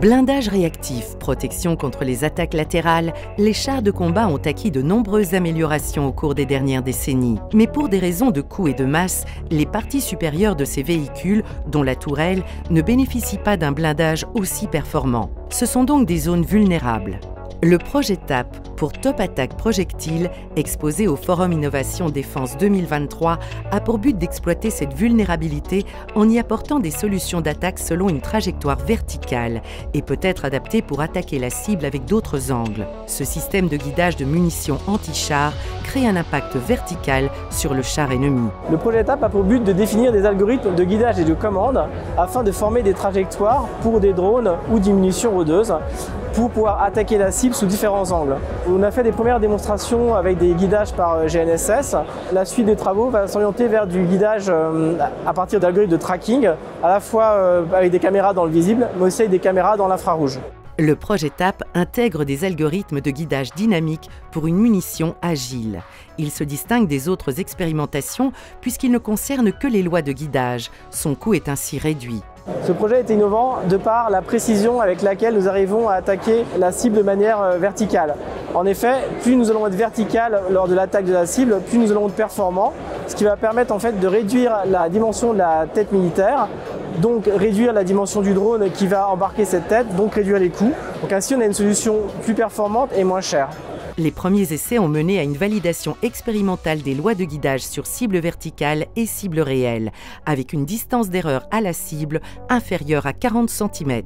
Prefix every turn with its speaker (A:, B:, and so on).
A: Blindage réactif, protection contre les attaques latérales, les chars de combat ont acquis de nombreuses améliorations au cours des dernières décennies. Mais pour des raisons de coût et de masse, les parties supérieures de ces véhicules, dont la tourelle, ne bénéficient pas d'un blindage aussi performant. Ce sont donc des zones vulnérables. Le projet TAP pour Top Attack Projectile, exposé au Forum Innovation Défense 2023, a pour but d'exploiter cette vulnérabilité en y apportant des solutions d'attaque selon une trajectoire verticale et peut être adapté pour attaquer la cible avec d'autres angles. Ce système de guidage de munitions anti-char crée un impact vertical sur le char ennemi.
B: Le projet TAP a pour but de définir des algorithmes de guidage et de commande afin de former des trajectoires pour des drones ou des munitions rôdeuses pour pouvoir attaquer la cible sous différents angles. On a fait des premières démonstrations avec des guidages par GNSS. La suite des travaux va s'orienter vers du guidage à partir d'algorithmes de tracking, à la fois avec des caméras dans le visible, mais aussi avec des caméras dans l'infrarouge.
A: Le projet TAP intègre des algorithmes de guidage dynamique pour une munition agile. Il se distingue des autres expérimentations puisqu'il ne concerne que les lois de guidage. Son coût est ainsi réduit.
B: Ce projet est innovant de par la précision avec laquelle nous arrivons à attaquer la cible de manière verticale. En effet, plus nous allons être vertical lors de l'attaque de la cible, plus nous allons être performants, ce qui va permettre en fait de réduire la dimension de la tête militaire, donc réduire la dimension du drone qui va embarquer cette tête, donc réduire les coûts. Donc ainsi on a une solution plus performante et moins chère.
A: Les premiers essais ont mené à une validation expérimentale des lois de guidage sur cible verticale et cible réelle, avec une distance d'erreur à la cible inférieure à 40 cm.